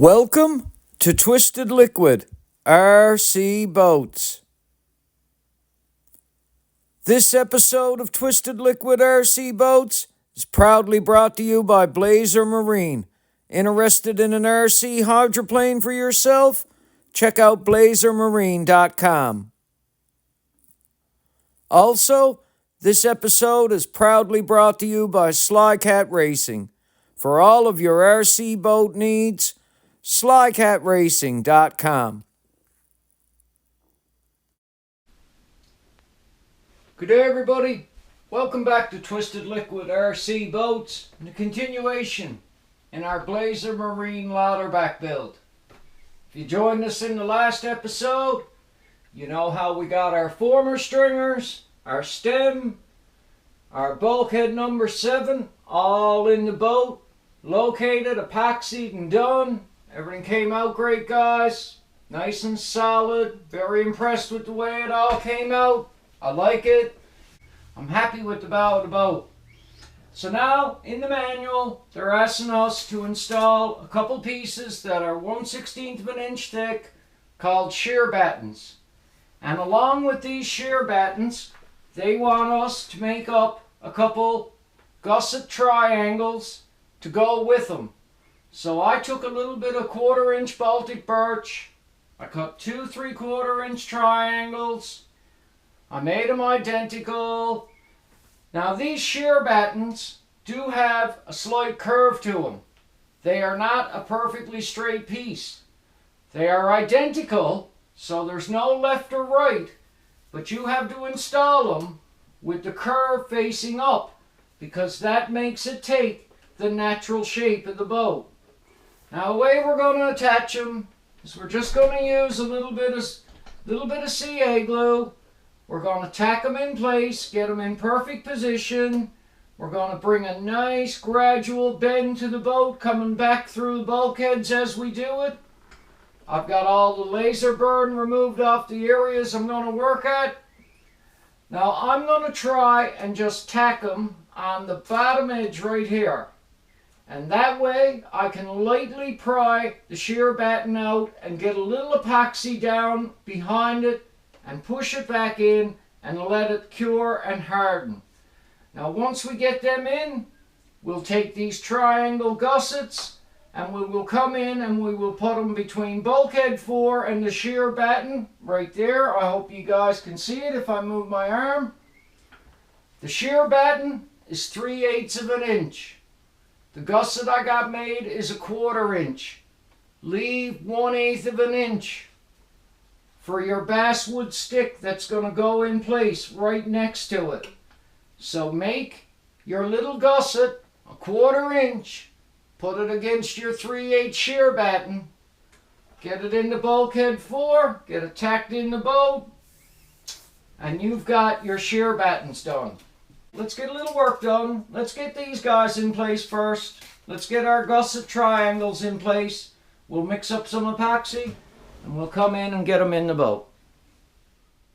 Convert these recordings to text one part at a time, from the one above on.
Welcome to Twisted Liquid RC Boats. This episode of Twisted Liquid RC Boats is proudly brought to you by Blazer Marine. Interested in an RC hydroplane for yourself? Check out blazermarine.com. Also, this episode is proudly brought to you by Slycat Racing. For all of your RC boat needs, slycatracing.com. Good day, everybody. Welcome back to Twisted Liquid RC Boats and a continuation in our Blazer Marine Lauterbach build. If you joined us in the last episode, you know how we got our former stringers, our stem, our bulkhead number 7, all in the boat, located, epoxied, and done. Everything came out great, guys. Nice and solid. Very impressed with the way it all came out. I like it. I'm happy with the bow of the boat. So now, in the manual, they're asking us to install a couple pieces that are 1/16 of an inch thick called shear battens. And along with these shear battens, they want us to make up a couple gusset triangles to go with them. So I took a little bit of 1/4 inch Baltic birch. I cut 2 3/4 inch triangles. I made them identical. Now these shear battens do have a slight curve to them. They are not a perfectly straight piece. They are identical, so there's no left or right, but you have to install them with the curve facing up because that makes it take the natural shape of the boat. Now the way we're going to attach them is we're just going to use a little bit of CA glue. We're going to tack them in place, get them in perfect position. We're going to bring a nice gradual bend to the boat, coming back through the bulkheads as we do it. I've got all the laser burn removed off the areas I'm going to work at. Now I'm going to try and just tack them on the bottom edge right here. And that way I can lightly pry the shear batten out and get a little epoxy down behind it and push it back in and let it cure and harden. Now once we get them in, we'll take these triangle gussets and we will come in and we will put them between bulkhead 4 and the shear batten right there. I hope you guys can see it if I move my arm. The shear batten is 3/8 of an inch. The gusset I got made is a 1/4 inch. Leave 1/8 of an inch for your basswood stick that's going to go in place right next to it. So make your little gusset a 1/4 inch, put it against your 3/8 shear batten, get it into bulkhead 4, get it tacked in the boat, and you've got your shear battens done. Let's get a little work done. Let's get these guys in place first. Let's get our gusset triangles in place. We'll mix up some epoxy and we'll come in and get them in the boat.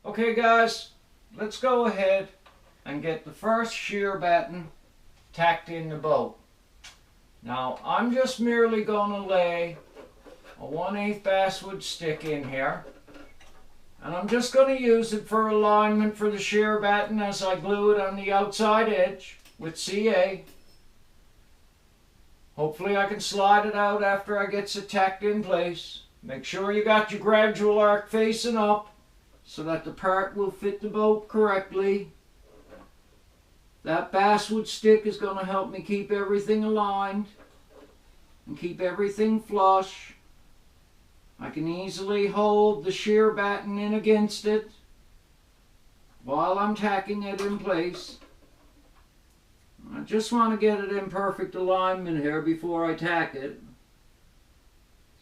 Okay guys, let's go ahead and get the first shear batten tacked in the boat. Now I'm just merely going to lay a 1/8 basswood stick in here. And I'm just going to use it for alignment for the shear batten as I glue it on the outside edge with CA. Hopefully I can slide it out after I get it tacked in place. Make sure you got your gradual arc facing up so that the part will fit the boat correctly. That basswood stick is going to help me keep everything aligned and keep everything flush. I can easily hold the shear batten in against it while I'm tacking it in place. I just want to get it in perfect alignment here before I tack it.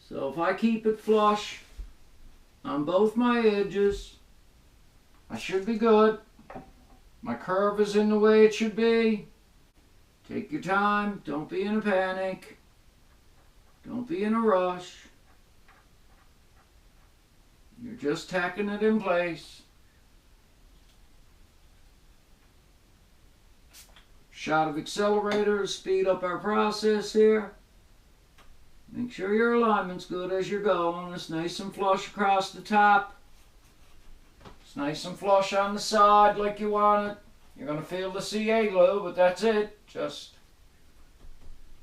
So if I keep it flush on both my edges, I should be good. My curve is in the way it should be. Take your time. Don't be in a panic. Don't be in a rush. You're just tacking it in place. Shot of accelerator to speed up our process here. Make sure your alignment's good as you're going. It's nice and flush across the top. It's nice and flush on the side like you want it. You're going to feel the CA glue, but that's it. Just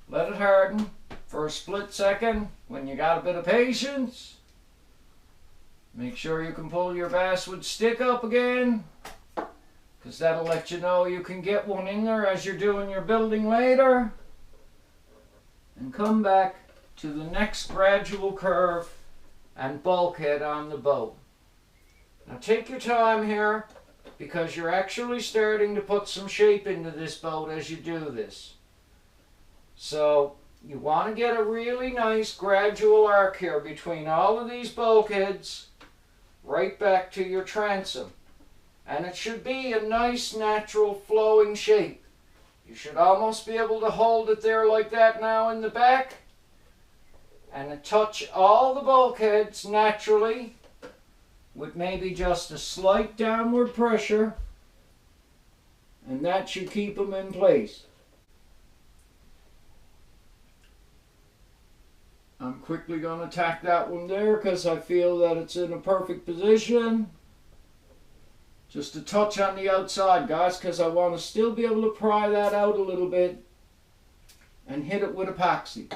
let it harden for a split second. When you got a bit of patience, make sure you can pull your basswood stick up again, because that'll let you know you can get one in there as you're doing your building later. And come back to the next gradual curve and bulkhead on the boat. Now take your time here, because you're actually starting to put some shape into this boat as you do this. So you want to get a really nice gradual arc here between all of these bulkheads right back to your transom. And it should be a nice natural flowing shape. You should almost be able to hold it there like that now in the back and touch all the bulkheads naturally with maybe just a slight downward pressure, and that should keep them in place. I'm quickly going to tack that one there because I feel that it's in a perfect position. Just a touch on the outside, guys, because I want to still be able to pry that out a little bit and hit it with epoxy.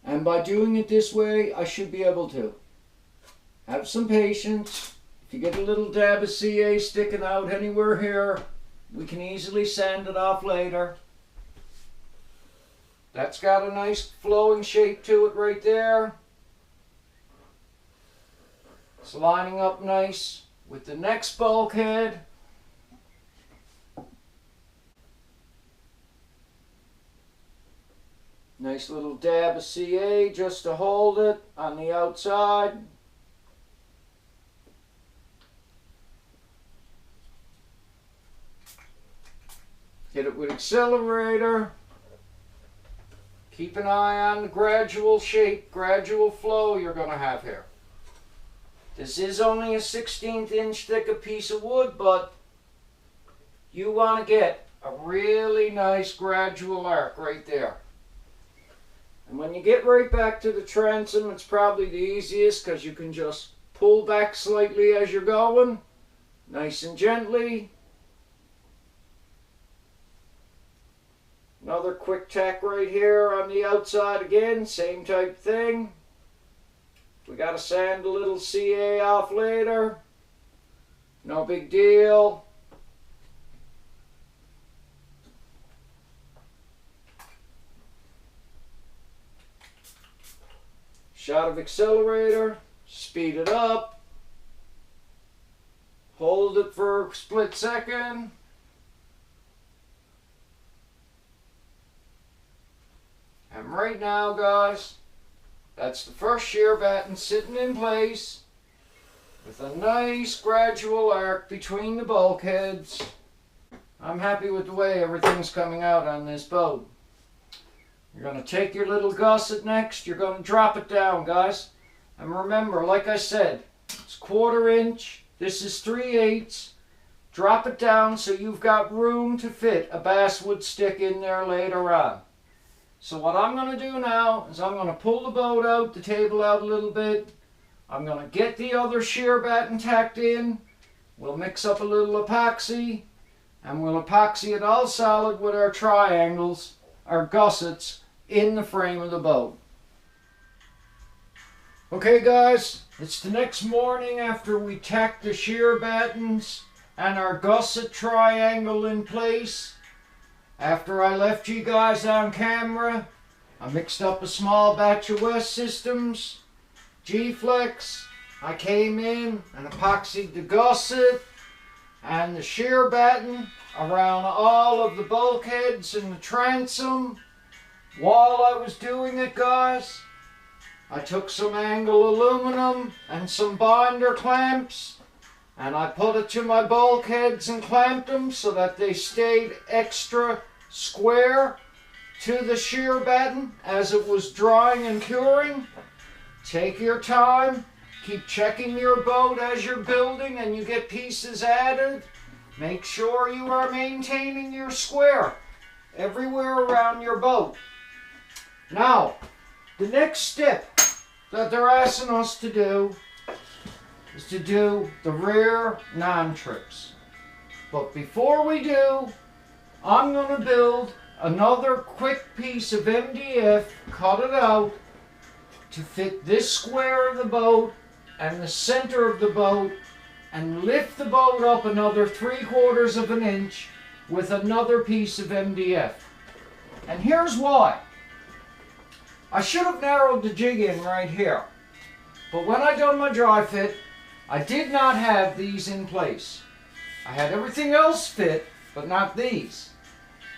And by doing it this way, I should be able to. Have some patience. If you get a little dab of CA sticking out anywhere here, we can easily sand it off later. That's got a nice flowing shape to it right there. It's lining up nice with the next bulkhead. Nice little dab of CA just to hold it on the outside. Hit it with accelerator. Keep an eye on the gradual shape, gradual flow you're going to have here. This is only a 1/16 inch thick a piece of wood, but you want to get a really nice gradual arc right there. And when you get right back to the transom, it's probably the easiest because you can just pull back slightly as you're going, nice and gently. Another quick tack right here on the outside again, same type thing. We got to sand a little CA off later. No big deal. Shot of accelerator, speed it up. Hold it for a split second. And right now, guys, that's the first shear batten sitting in place with a nice gradual arc between the bulkheads. I'm happy with the way everything's coming out on this boat. You're going to take your little gusset next. You're going to drop it down, guys. And remember, like I said, it's 1/4 inch. This is 3/8. Drop it down so you've got room to fit a basswood stick in there later on. So what I'm going to do now is I'm going to pull the boat out, the table out a little bit. I'm going to get the other shear batten tacked in. We'll mix up a little epoxy, and we'll epoxy it all solid with our triangles, our gussets, in the frame of the boat. Okay guys, it's the next morning after we tacked the shear battens and our gusset triangle in place. After I left you guys on camera, I mixed up a small batch of West Systems, G-Flex. I came in and epoxied the gusset and the shear batten around all of the bulkheads in the transom. While I was doing it, guys, I took some angle aluminum and some binder clamps, and I put it to my bulkheads and clamped them so that they stayed extra square to the shear batten as it was drying and curing. Take your time. Keep checking your boat as you're building and you get pieces added. Make sure you are maintaining your square everywhere around your boat. Now, the next step that they're asking us to do is to do the rear non-trips. But before we do, I'm going to build another quick piece of MDF, cut it out, to fit this square of the boat and the center of the boat, and lift the boat up another 3/4 of an inch with another piece of MDF. And here's why. I should have narrowed the jig in right here, but when I done my dry fit, I did not have these in place. I had everything else fit, but not these.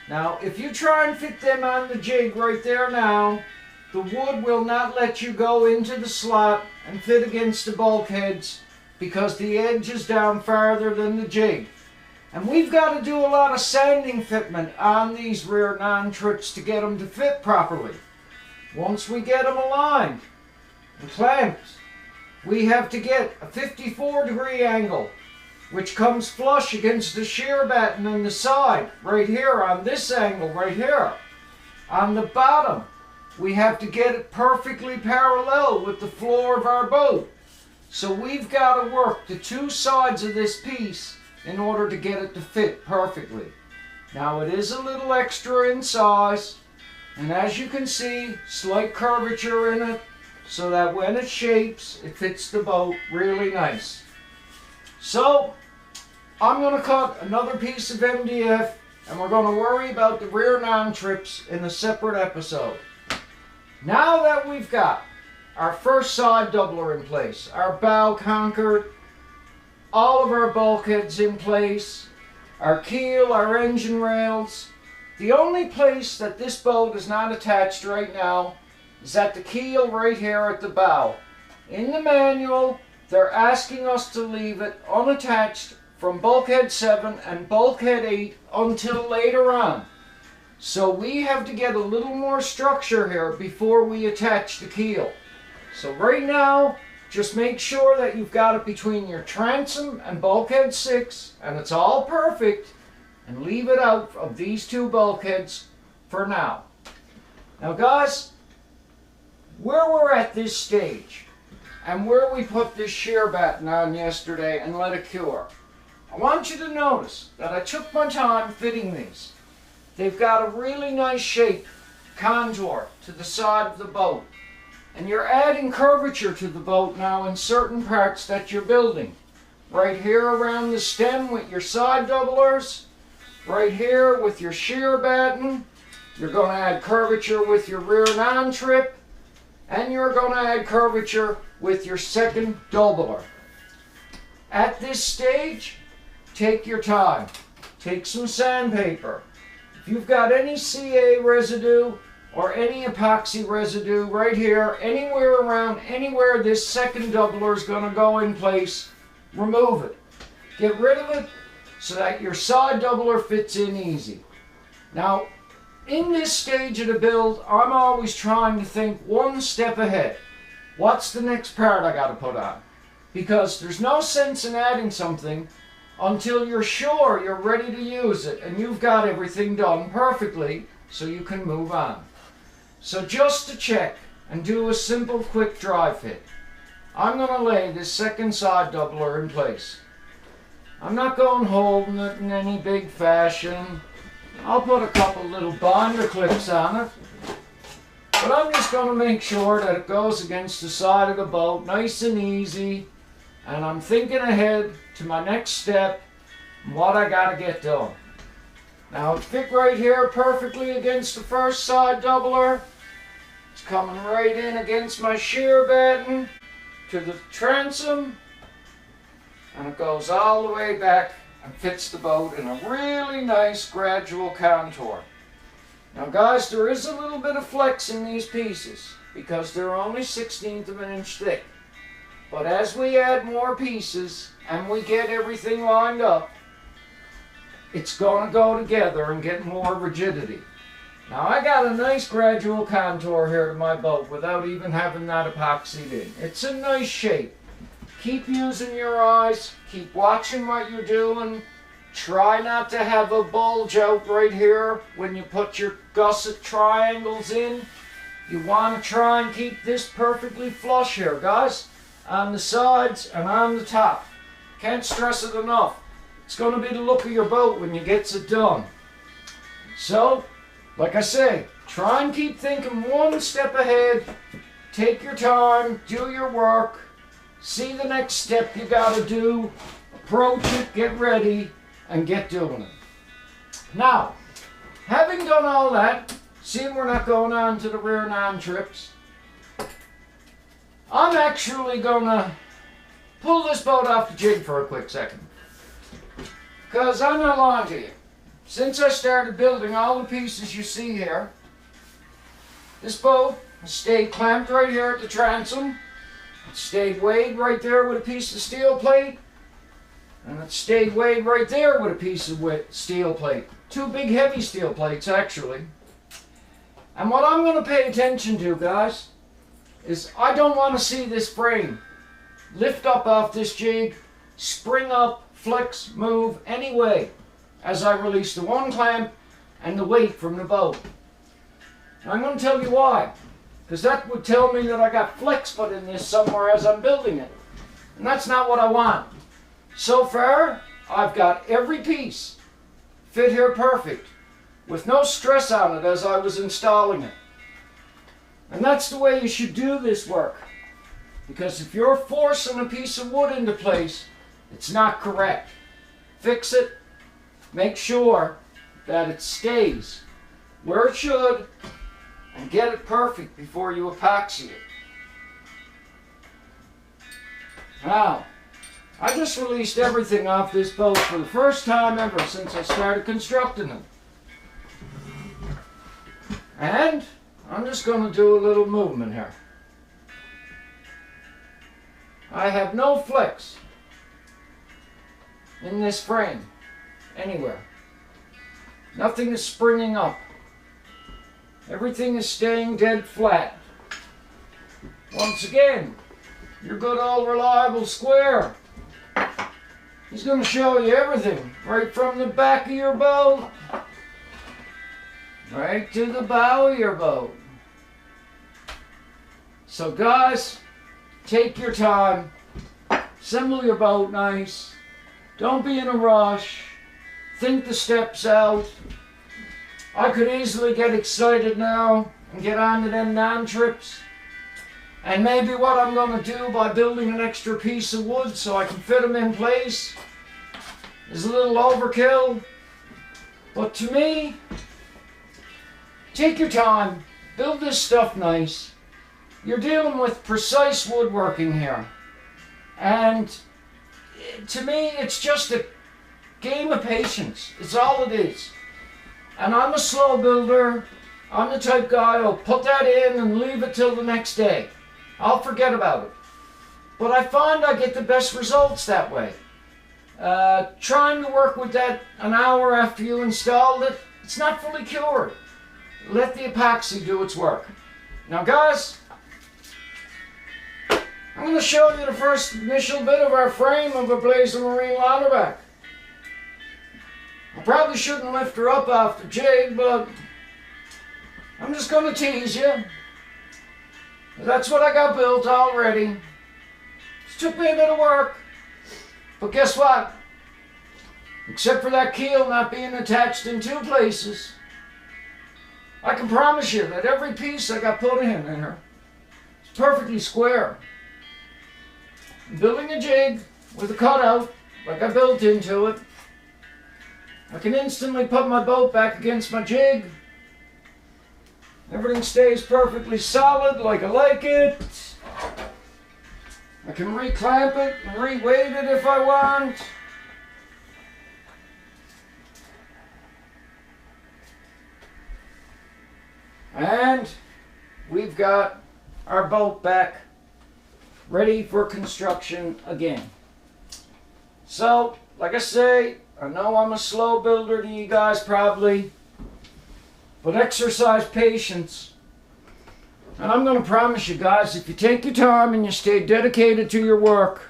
Now, if you try and fit them on the jig right there now, the wood will not let you go into the slot and fit against the bulkheads because the edge is down farther than the jig. And we've got to do a lot of sanding fitment on these rear non-trips to get them to fit properly. Once we get them aligned and clamped, we have to get a 54-degree angle, which comes flush against the shear batten on the side, right here, on this angle right here. On the bottom, we have to get it perfectly parallel with the floor of our boat. So we've got to work the two sides of this piece in order to get it to fit perfectly. Now it is a little extra in size, and as you can see, slight curvature in it, so that when it shapes, it fits the boat really nice. So, I'm going to cut another piece of MDF, and we're going to worry about the rear non-trips in a separate episode. Now that we've got our first side doubler in place, our bow conquered, all of our bulkheads in place, our keel, our engine rails, the only place that this boat is not attached right now is at the keel right here at the bow. In the manual, they're asking us to leave it unattached from bulkhead 7 and bulkhead 8 until later on. So we have to get a little more structure here before we attach the keel. So right now, just make sure that you've got it between your transom and bulkhead 6, and it's all perfect, and leave it out of these two bulkheads for now. Now guys, where we're at this stage, and where we put this shear batten on yesterday and let it cure, I want you to notice that I took my time fitting these. They've got a really nice shape, contour to the side of the boat. And you're adding curvature to the boat now in certain parts that you're building. Right here around the stem with your side doublers, right here with your shear batten, you're going to add curvature with your rear non-trip, and you're going to add curvature with your second doubler. At this stage, take your time. Take some sandpaper. If you've got any CA residue or any epoxy residue right here, anywhere around, anywhere this second doubler is going to go in place, remove it. Get rid of it so that your side doubler fits in easy. Now, in this stage of the build, I'm always trying to think one step ahead. What's the next part I got to put on? Because there's no sense in adding something until you're sure you're ready to use it and you've got everything done perfectly so you can move on. So just to check and do a simple quick dry fit, I'm going to lay this second side doubler in place. I'm not going holding it in any big fashion. I'll put a couple little binder clips on it, but I'm just going to make sure that it goes against the side of the boat nice and easy, and I'm thinking ahead to my next step and what I got to get done. Now it fit right here perfectly against the first side doubler. It's coming right in against my shear batten to the transom, and it goes all the way back and fits the boat in a really nice gradual contour. Now guys, there is a little bit of flex in these pieces because they're only 1/16 of an inch thick. But as we add more pieces and we get everything lined up, it's going to go together and get more rigidity. Now I got a nice gradual contour here to my boat without even having that epoxied in. It's a nice shape. Keep using your eyes, keep watching what you're doing. Try not to have a bulge out right here when you put your gusset triangles in. You want to try and keep this perfectly flush here, guys, on the sides and on the top. Can't stress it enough. It's going to be the look of your boat when you get it done. So, like I say, try and keep thinking one step ahead. Take your time, do your work, see the next step you got to do, approach it, get ready, and get doing it. Now, having done all that, seeing we're not going on to the rear non-trips, I'm actually going to pull this boat off the jig for a quick second. Because I'm not lying to you. Since I started building all the pieces you see here, this boat has stayed clamped right here at the transom. It stayed weighed right there with a piece of steel plate. And it stayed weighed right there with a piece of steel plate. Two big heavy steel plates, actually. And what I'm going to pay attention to, guys, is I don't want to see this frame lift up off this jig, spring up, flex, move any way as I release the one clamp and the weight from the boat. And I'm going to tell you why. Because that would tell me that I got flex put in this somewhere as I'm building it. And that's not what I want. So far, I've got every piece fit here perfect, with no stress on it as I was installing it. And that's the way you should do this work. Because if you're forcing a piece of wood into place, it's not correct. Fix it. Make sure that it stays where it should and get it perfect before you epoxy it. Now, I just released everything off this boat for the first time ever since I started constructing it. And I'm just going to do a little movement here. I have no flex in this frame anywhere. Nothing is springing up. Everything is staying dead flat. Once again, your good old reliable square. He's going to show you everything right from the back of your boat right to the bow of your boat. So guys, take your time, assemble your boat nice, don't be in a rush, think the steps out. I could easily get excited now and get on to them non-trips. And maybe what I'm going to do by building an extra piece of wood so I can fit them in place is a little overkill. But to me, take your time, build this stuff nice. You're dealing with precise woodworking here. And to me, it's just a game of patience. It's all it is. And I'm a slow builder. I'm the type guy who'll put that in and leave it till the next day. I'll forget about it. But I find I get the best results that way. Trying to work with that an hour after you installed it, it's not fully cured. Let the epoxy do its work. Now guys, I'm going to show you the first initial bit of our frame of a Blazer Marine Lauterbach. I probably shouldn't lift her up off the jig, but I'm just going to tease you. That's what I got built already. It took me a bit of work, but guess what? Except for that keel not being attached in two places, I can promise you that every piece I got put in there is perfectly square. I'm building a jig with a cutout like I built into it. I can instantly put my boat back against my jig. Everything stays perfectly solid like I like it. I can reclamp it and re-weight it if I want. And we've got our boat back ready for construction again. So, like I say, I know I'm a slow builder to you guys probably, but exercise patience. And I'm going to promise you guys, if you take your time and you stay dedicated to your work,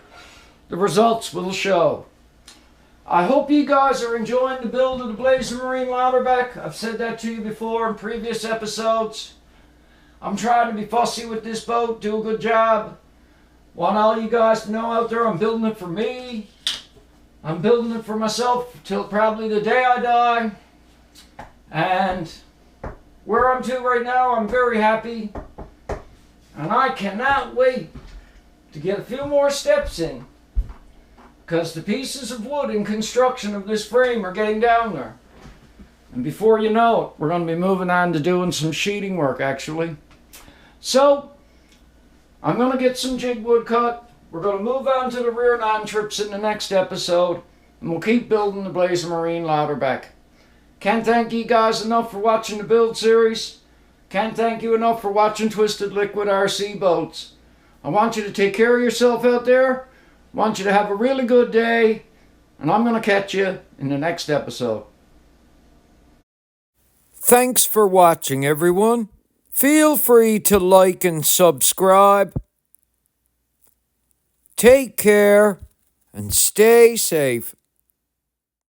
the results will show. I hope you guys are enjoying the build of the Blazer Marine Lauterbach. I've said that to you before in previous episodes. I'm trying to be fussy with this boat, do a good job. Want all you guys to know out there, I'm building it for me. I'm building it for myself till probably the day I die. And where I'm to right now, I'm very happy. And I cannot wait to get a few more steps in. Because the pieces of wood in construction of this frame are getting down there. And before you know it, we're going to be moving on to doing some sheeting work, actually. So, I'm going to get some jig wood cut. We're going to move on to the rear non-trips in the next episode. And we'll keep building the Blazer Marine Lauterbach. Can't thank you guys enough for watching the build series. Can't thank you enough for watching Twisted Liquid RC Boats. I want you to take care of yourself out there. I want you to have a really good day. And I'm going to catch you in the next episode. Thanks for watching, everyone. Feel free to like and subscribe. Take care and stay safe.